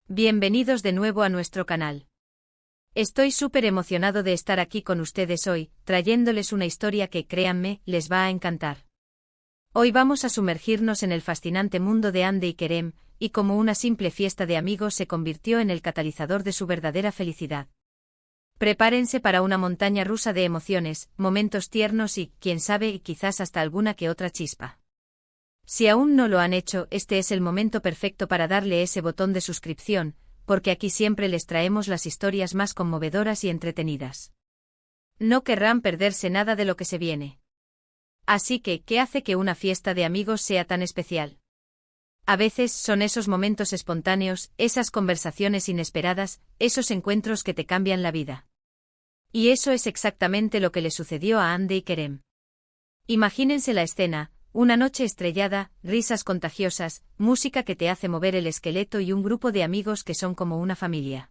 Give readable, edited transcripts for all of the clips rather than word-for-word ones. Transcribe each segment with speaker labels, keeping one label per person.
Speaker 1: Bienvenidos de nuevo a nuestro canal. Estoy súper emocionado de estar aquí con ustedes hoy, trayéndoles una historia que, créanme, les va a encantar. Hoy vamos a sumergirnos en el fascinante mundo de Hande y Kerem, y cómo una simple fiesta de amigos se convirtió en el catalizador de su verdadera felicidad. Prepárense para una montaña rusa de emociones, momentos tiernos y, quién sabe, quizás hasta alguna que otra chispa. Si aún no lo han hecho, este es el momento perfecto para darle ese botón de suscripción, porque aquí siempre les traemos las historias más conmovedoras y entretenidas. No querrán perderse nada de lo que se viene. Así que, ¿qué hace que una fiesta de amigos sea tan especial? A veces son esos momentos espontáneos, esas conversaciones inesperadas, esos encuentros que te cambian la vida. Y eso es exactamente lo que le sucedió a Hande y Kerem. Imagínense la escena. Una noche estrellada, risas contagiosas, música que te hace mover el esqueleto y un grupo de amigos que son como una familia.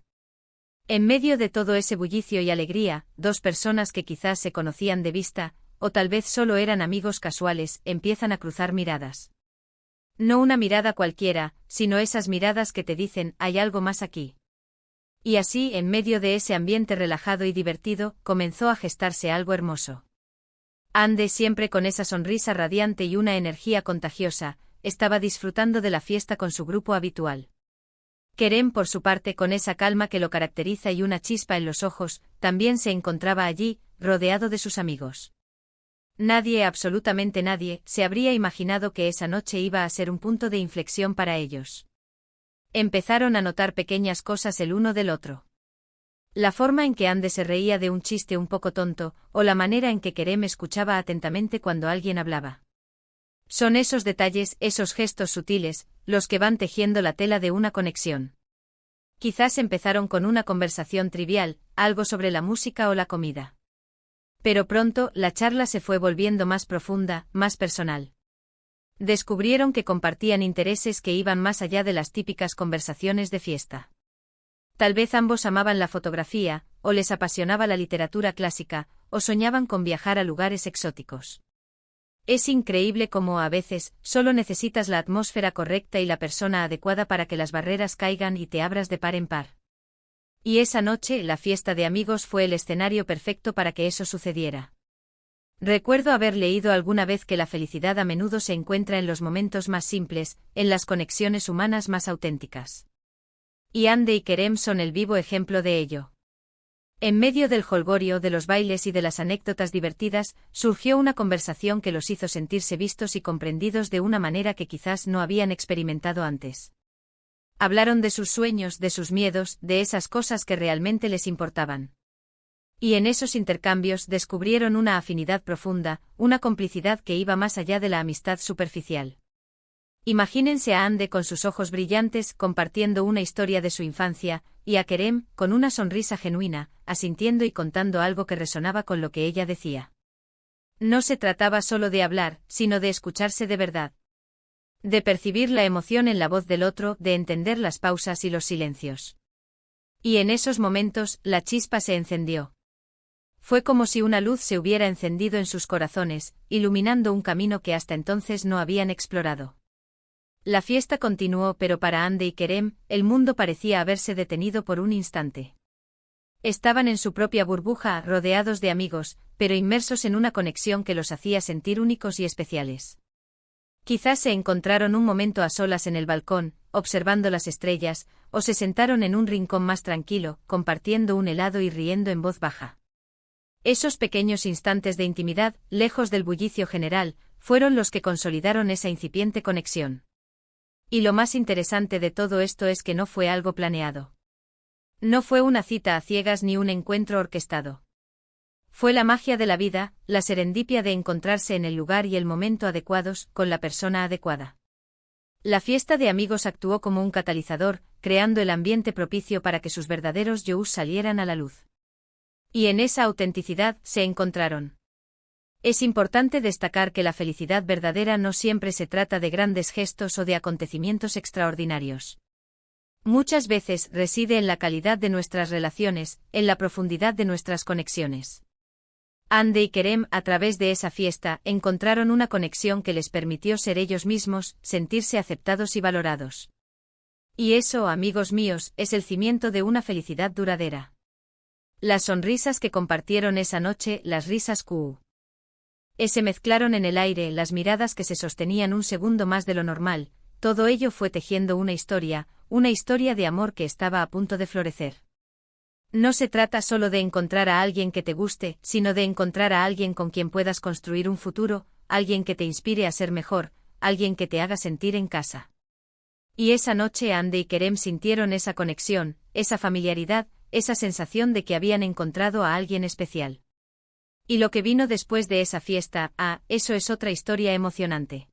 Speaker 1: En medio de todo ese bullicio y alegría, dos personas que quizás se conocían de vista, o tal vez solo eran amigos casuales, empiezan a cruzar miradas. No una mirada cualquiera, sino esas miradas que te dicen, hay algo más aquí. Y así, en medio de ese ambiente relajado y divertido, comenzó a gestarse algo hermoso. Hande, siempre con esa sonrisa radiante y una energía contagiosa, estaba disfrutando de la fiesta con su grupo habitual. Kerem, por su parte, con esa calma que lo caracteriza y una chispa en los ojos, también se encontraba allí, rodeado de sus amigos. Nadie, absolutamente nadie, se habría imaginado que esa noche iba a ser un punto de inflexión para ellos. Empezaron a notar pequeñas cosas el uno del otro. La forma en que Hande se reía de un chiste un poco tonto, o la manera en que Kerem escuchaba atentamente cuando alguien hablaba. Son esos detalles, esos gestos sutiles, los que van tejiendo la tela de una conexión. Quizás empezaron con una conversación trivial, algo sobre la música o la comida. Pero pronto, la charla se fue volviendo más profunda, más personal. Descubrieron que compartían intereses que iban más allá de las típicas conversaciones de fiesta. Tal vez ambos amaban la fotografía, o les apasionaba la literatura clásica, o soñaban con viajar a lugares exóticos. Es increíble cómo a veces, solo necesitas la atmósfera correcta y la persona adecuada para que las barreras caigan y te abras de par en par. Y esa noche, la fiesta de amigos fue el escenario perfecto para que eso sucediera. Recuerdo haber leído alguna vez que la felicidad a menudo se encuentra en los momentos más simples, en las conexiones humanas más auténticas. Y Hande y Kerem son el vivo ejemplo de ello. En medio del jolgorio, de los bailes y de las anécdotas divertidas, surgió una conversación que los hizo sentirse vistos y comprendidos de una manera que quizás no habían experimentado antes. Hablaron de sus sueños, de sus miedos, de esas cosas que realmente les importaban. Y en esos intercambios descubrieron una afinidad profunda, una complicidad que iba más allá de la amistad superficial. Imagínense a Hande con sus ojos brillantes compartiendo una historia de su infancia, y a Kerem, con una sonrisa genuina, asintiendo y contando algo que resonaba con lo que ella decía. No se trataba solo de hablar, sino de escucharse de verdad. De percibir la emoción en la voz del otro, de entender las pausas y los silencios. Y en esos momentos, la chispa se encendió. Fue como si una luz se hubiera encendido en sus corazones, iluminando un camino que hasta entonces no habían explorado. La fiesta continuó, pero para Hande y Kerem, el mundo parecía haberse detenido por un instante. Estaban en su propia burbuja, rodeados de amigos, pero inmersos en una conexión que los hacía sentir únicos y especiales. Quizás se encontraron un momento a solas en el balcón, observando las estrellas, o se sentaron en un rincón más tranquilo, compartiendo un helado y riendo en voz baja. Esos pequeños instantes de intimidad, lejos del bullicio general, fueron los que consolidaron esa incipiente conexión. Y lo más interesante de todo esto es que no fue algo planeado. No fue una cita a ciegas ni un encuentro orquestado. Fue la magia de la vida, la serendipia de encontrarse en el lugar y el momento adecuados, con la persona adecuada. La fiesta de amigos actuó como un catalizador, creando el ambiente propicio para que sus verdaderos yous salieran a la luz. Y en esa autenticidad se encontraron. Es importante destacar que la felicidad verdadera no siempre se trata de grandes gestos o de acontecimientos extraordinarios. Muchas veces reside en la calidad de nuestras relaciones, en la profundidad de nuestras conexiones. Hande y Kerem, a través de esa fiesta, encontraron una conexión que les permitió ser ellos mismos, sentirse aceptados y valorados. Y eso, amigos míos, es el cimiento de una felicidad duradera. Las sonrisas que compartieron esa noche, las risas se mezclaron en el aire, las miradas que se sostenían un segundo más de lo normal, todo ello fue tejiendo una historia de amor que estaba a punto de florecer. No se trata solo de encontrar a alguien que te guste, sino de encontrar a alguien con quien puedas construir un futuro, alguien que te inspire a ser mejor, alguien que te haga sentir en casa. Y esa noche Andy y Kerem sintieron esa conexión, esa familiaridad, esa sensación de que habían encontrado a alguien especial. Y lo que vino después de esa fiesta, eso es otra historia emocionante.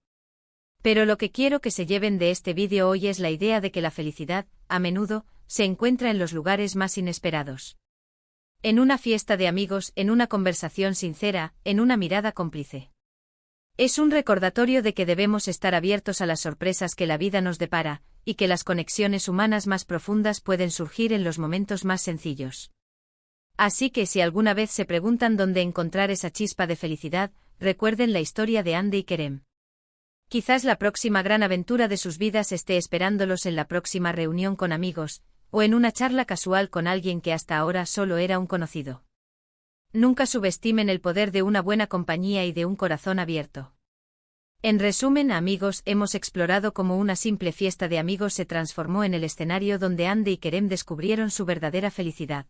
Speaker 1: Pero lo que quiero que se lleven de este vídeo hoy es la idea de que la felicidad, a menudo, se encuentra en los lugares más inesperados. En una fiesta de amigos, en una conversación sincera, en una mirada cómplice. Es un recordatorio de que debemos estar abiertos a las sorpresas que la vida nos depara, y que las conexiones humanas más profundas pueden surgir en los momentos más sencillos. Así que si alguna vez se preguntan dónde encontrar esa chispa de felicidad, recuerden la historia de Andy y Kerem. Quizás la próxima gran aventura de sus vidas esté esperándolos en la próxima reunión con amigos, o en una charla casual con alguien que hasta ahora solo era un conocido. Nunca subestimen el poder de una buena compañía y de un corazón abierto. En resumen, amigos, hemos explorado cómo una simple fiesta de amigos se transformó en el escenario donde Andy y Kerem descubrieron su verdadera felicidad.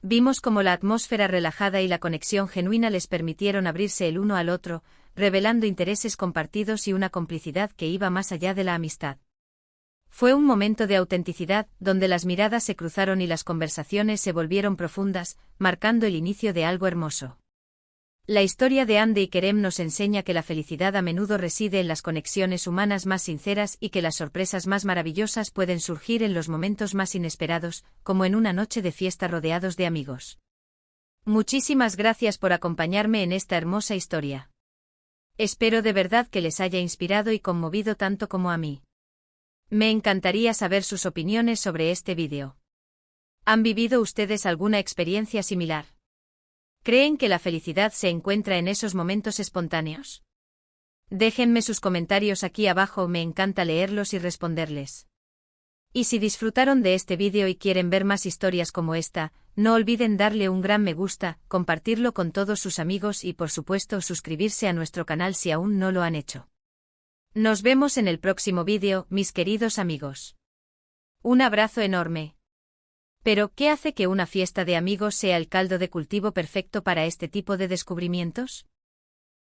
Speaker 1: Vimos cómo la atmósfera relajada y la conexión genuina les permitieron abrirse el uno al otro, revelando intereses compartidos y una complicidad que iba más allá de la amistad. Fue un momento de autenticidad, donde las miradas se cruzaron y las conversaciones se volvieron profundas, marcando el inicio de algo hermoso. La historia de Andy y Kerem nos enseña que la felicidad a menudo reside en las conexiones humanas más sinceras y que las sorpresas más maravillosas pueden surgir en los momentos más inesperados, como en una noche de fiesta rodeados de amigos. Muchísimas gracias por acompañarme en esta hermosa historia. Espero de verdad que les haya inspirado y conmovido tanto como a mí. Me encantaría saber sus opiniones sobre este vídeo. ¿Han vivido ustedes alguna experiencia similar? ¿Creen que la felicidad se encuentra en esos momentos espontáneos? Déjenme sus comentarios aquí abajo, me encanta leerlos y responderles. Y si disfrutaron de este vídeo y quieren ver más historias como esta, no olviden darle un gran me gusta, compartirlo con todos sus amigos y por supuesto suscribirse a nuestro canal si aún no lo han hecho. Nos vemos en el próximo vídeo, mis queridos amigos. Un abrazo enorme. Pero, ¿qué hace que una fiesta de amigos sea el caldo de cultivo perfecto para este tipo de descubrimientos?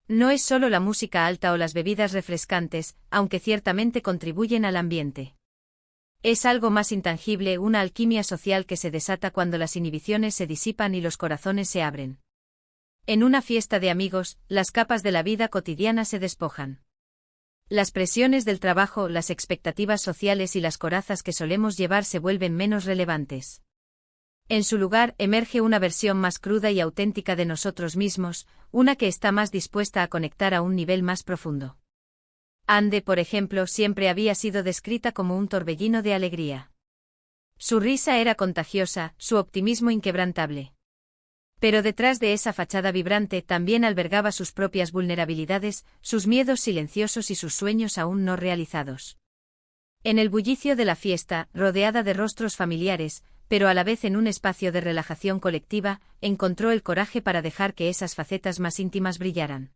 Speaker 1: No es solo la música alta o las bebidas refrescantes, aunque ciertamente contribuyen al ambiente. Es algo más intangible, una alquimia social que se desata cuando las inhibiciones se disipan y los corazones se abren. En una fiesta de amigos, las capas de la vida cotidiana se despojan. Las presiones del trabajo, las expectativas sociales y las corazas que solemos llevar se vuelven menos relevantes. En su lugar, emerge una versión más cruda y auténtica de nosotros mismos, una que está más dispuesta a conectar a un nivel más profundo. Andy, por ejemplo, siempre había sido descrita como un torbellino de alegría. Su risa era contagiosa, su optimismo inquebrantable. Pero detrás de esa fachada vibrante también albergaba sus propias vulnerabilidades, sus miedos silenciosos y sus sueños aún no realizados. En el bullicio de la fiesta, rodeada de rostros familiares, pero a la vez en un espacio de relajación colectiva, encontró el coraje para dejar que esas facetas más íntimas brillaran.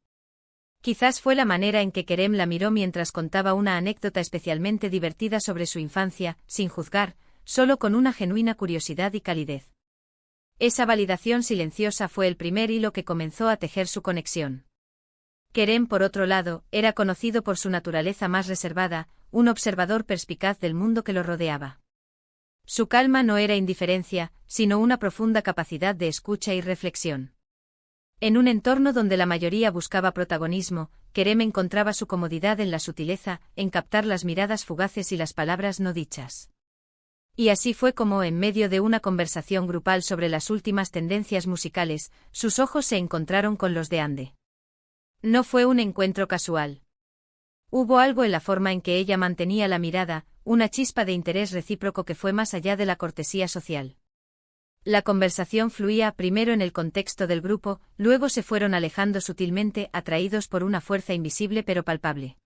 Speaker 1: Quizás fue la manera en que Kerem la miró mientras contaba una anécdota especialmente divertida sobre su infancia, sin juzgar, solo con una genuina curiosidad y calidez. Esa validación silenciosa fue el primer hilo que comenzó a tejer su conexión. Kerem, por otro lado, era conocido por su naturaleza más reservada, un observador perspicaz del mundo que lo rodeaba. Su calma no era indiferencia, sino una profunda capacidad de escucha y reflexión. En un entorno donde la mayoría buscaba protagonismo, Kerem encontraba su comodidad en la sutileza, en captar las miradas fugaces y las palabras no dichas. Y así fue como, en medio de una conversación grupal sobre las últimas tendencias musicales, sus ojos se encontraron con los de Andy. No fue un encuentro casual. Hubo algo en la forma en que ella mantenía la mirada, una chispa de interés recíproco que fue más allá de la cortesía social. La conversación fluía primero en el contexto del grupo, luego se fueron alejando sutilmente, atraídos por una fuerza invisible pero palpable.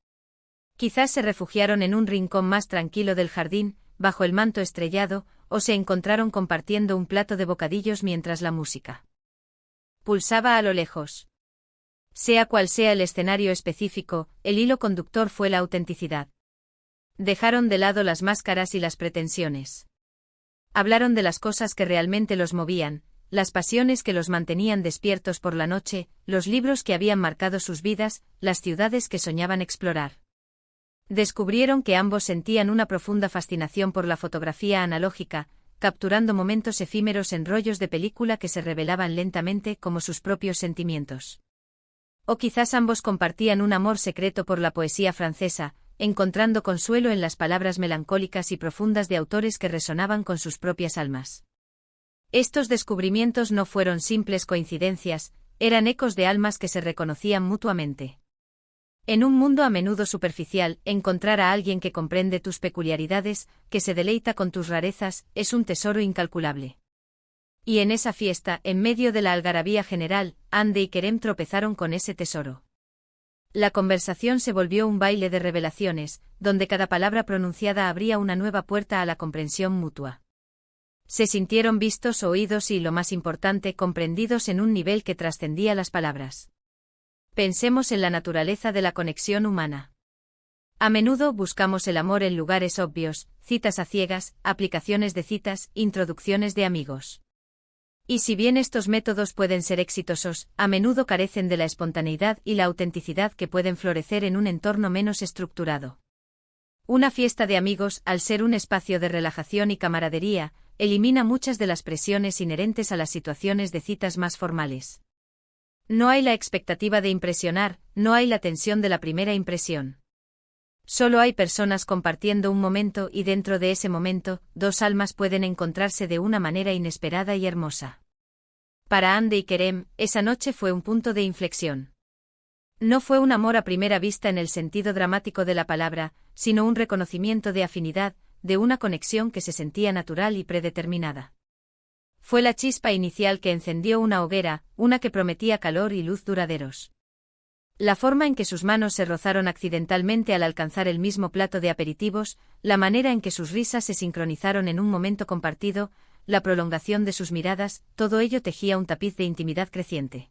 Speaker 1: Quizás se refugiaron en un rincón más tranquilo del jardín, bajo el manto estrellado, o se encontraron compartiendo un plato de bocadillos mientras la música pulsaba a lo lejos. Sea cual sea el escenario específico, el hilo conductor fue la autenticidad. Dejaron de lado las máscaras y las pretensiones. Hablaron de las cosas que realmente los movían, las pasiones que los mantenían despiertos por la noche, los libros que habían marcado sus vidas, las ciudades que soñaban explorar. Descubrieron que ambos sentían una profunda fascinación por la fotografía analógica, capturando momentos efímeros en rollos de película que se revelaban lentamente como sus propios sentimientos. O quizás ambos compartían un amor secreto por la poesía francesa, encontrando consuelo en las palabras melancólicas y profundas de autores que resonaban con sus propias almas. Estos descubrimientos no fueron simples coincidencias, eran ecos de almas que se reconocían mutuamente. En un mundo a menudo superficial, encontrar a alguien que comprende tus peculiaridades, que se deleita con tus rarezas, es un tesoro incalculable. Y en esa fiesta, en medio de la algarabía general, Hande y Kerem tropezaron con ese tesoro. La conversación se volvió un baile de revelaciones, donde cada palabra pronunciada abría una nueva puerta a la comprensión mutua. Se sintieron vistos, oídos y, lo más importante, comprendidos en un nivel que trascendía las palabras. Pensemos en la naturaleza de la conexión humana. A menudo buscamos el amor en lugares obvios, citas a ciegas, aplicaciones de citas, introducciones de amigos. Y si bien estos métodos pueden ser exitosos, a menudo carecen de la espontaneidad y la autenticidad que pueden florecer en un entorno menos estructurado. Una fiesta de amigos, al ser un espacio de relajación y camaradería, elimina muchas de las presiones inherentes a las situaciones de citas más formales. No hay la expectativa de impresionar, no hay la tensión de la primera impresión. Solo hay personas compartiendo un momento y dentro de ese momento, dos almas pueden encontrarse de una manera inesperada y hermosa. Para Hande y Kerem, esa noche fue un punto de inflexión. No fue un amor a primera vista en el sentido dramático de la palabra, sino un reconocimiento de afinidad, de una conexión que se sentía natural y predeterminada. Fue la chispa inicial que encendió una hoguera, una que prometía calor y luz duraderos. La forma en que sus manos se rozaron accidentalmente al alcanzar el mismo plato de aperitivos, la manera en que sus risas se sincronizaron en un momento compartido, la prolongación de sus miradas, todo ello tejía un tapiz de intimidad creciente.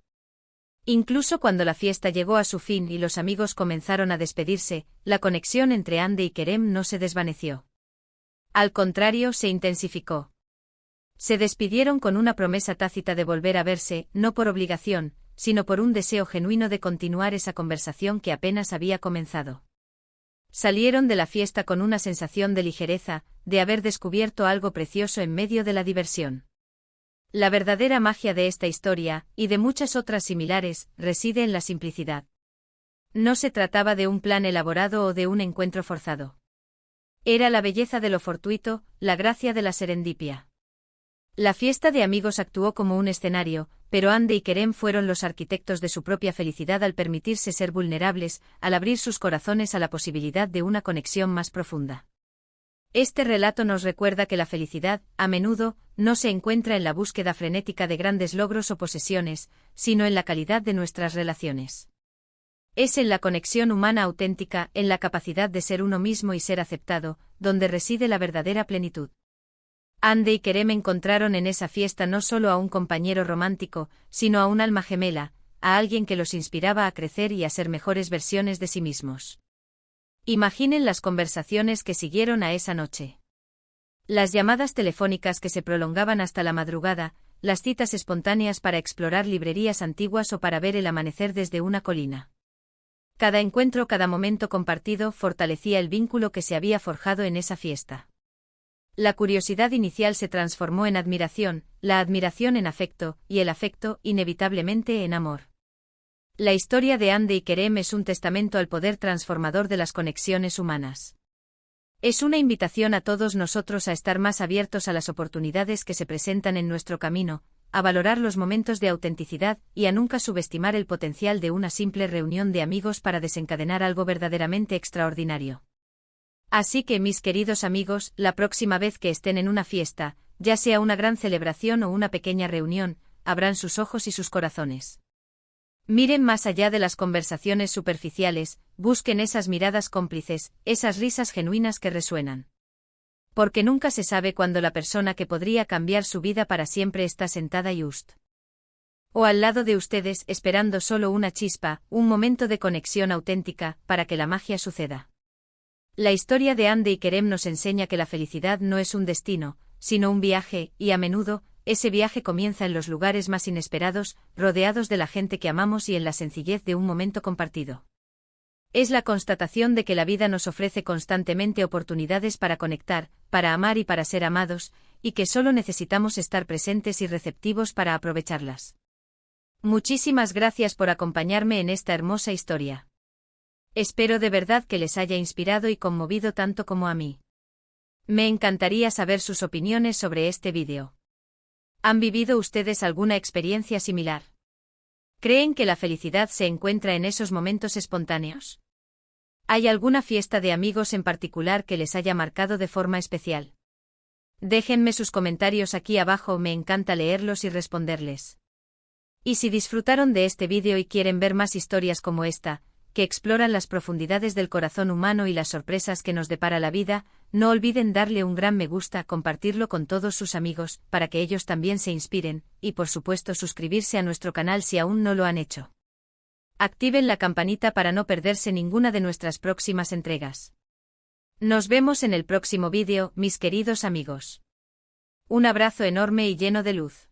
Speaker 1: Incluso cuando la fiesta llegó a su fin y los amigos comenzaron a despedirse, la conexión entre Hande y Kerem no se desvaneció. Al contrario, se intensificó. Se despidieron con una promesa tácita de volver a verse, no por obligación, sino por un deseo genuino de continuar esa conversación que apenas había comenzado. Salieron de la fiesta con una sensación de ligereza, de haber descubierto algo precioso en medio de la diversión. La verdadera magia de esta historia, y de muchas otras similares, reside en la simplicidad. No se trataba de un plan elaborado o de un encuentro forzado. Era la belleza de lo fortuito, la gracia de la serendipia. La fiesta de amigos actuó como un escenario, pero Hande y Kerem fueron los arquitectos de su propia felicidad al permitirse ser vulnerables, al abrir sus corazones a la posibilidad de una conexión más profunda. Este relato nos recuerda que la felicidad, a menudo, no se encuentra en la búsqueda frenética de grandes logros o posesiones, sino en la calidad de nuestras relaciones. Es en la conexión humana auténtica, en la capacidad de ser uno mismo y ser aceptado, donde reside la verdadera plenitud. Hande y Kerem encontraron en esa fiesta no solo a un compañero romántico, sino a un alma gemela, a alguien que los inspiraba a crecer y a ser mejores versiones de sí mismos. Imaginen las conversaciones que siguieron a esa noche. Las llamadas telefónicas que se prolongaban hasta la madrugada, las citas espontáneas para explorar librerías antiguas o para ver el amanecer desde una colina. Cada encuentro, cada momento compartido fortalecía el vínculo que se había forjado en esa fiesta. La curiosidad inicial se transformó en admiración, la admiración en afecto, y el afecto, inevitablemente, en amor. La historia de Hande y Kerem es un testamento al poder transformador de las conexiones humanas. Es una invitación a todos nosotros a estar más abiertos a las oportunidades que se presentan en nuestro camino, a valorar los momentos de autenticidad y a nunca subestimar el potencial de una simple reunión de amigos para desencadenar algo verdaderamente extraordinario. Así que, mis queridos amigos, la próxima vez que estén en una fiesta, ya sea una gran celebración o una pequeña reunión, abran sus ojos y sus corazones. Miren más allá de las conversaciones superficiales, busquen esas miradas cómplices, esas risas genuinas que resuenan. Porque nunca se sabe cuándo la persona que podría cambiar su vida para siempre está sentada just o al lado de ustedes esperando solo una chispa, un momento de conexión auténtica, para que la magia suceda. La historia de Andy y Kerem nos enseña que la felicidad no es un destino, sino un viaje, y a menudo, ese viaje comienza en los lugares más inesperados, rodeados de la gente que amamos y en la sencillez de un momento compartido. Es la constatación de que la vida nos ofrece constantemente oportunidades para conectar, para amar y para ser amados, y que solo necesitamos estar presentes y receptivos para aprovecharlas. Muchísimas gracias por acompañarme en esta hermosa historia. Espero de verdad que les haya inspirado y conmovido tanto como a mí. Me encantaría saber sus opiniones sobre este vídeo. ¿Han vivido ustedes alguna experiencia similar? ¿Creen que la felicidad se encuentra en esos momentos espontáneos? ¿Hay alguna fiesta de amigos en particular que les haya marcado de forma especial? Déjenme sus comentarios aquí abajo, me encanta leerlos y responderles. Y si disfrutaron de este vídeo y quieren ver más historias como esta, que exploran las profundidades del corazón humano y las sorpresas que nos depara la vida, no olviden darle un gran me gusta, compartirlo con todos sus amigos, para que ellos también se inspiren, y por supuesto suscribirse a nuestro canal si aún no lo han hecho. Activen la campanita para no perderse ninguna de nuestras próximas entregas. Nos vemos en el próximo vídeo, mis queridos amigos. Un abrazo enorme y lleno de luz.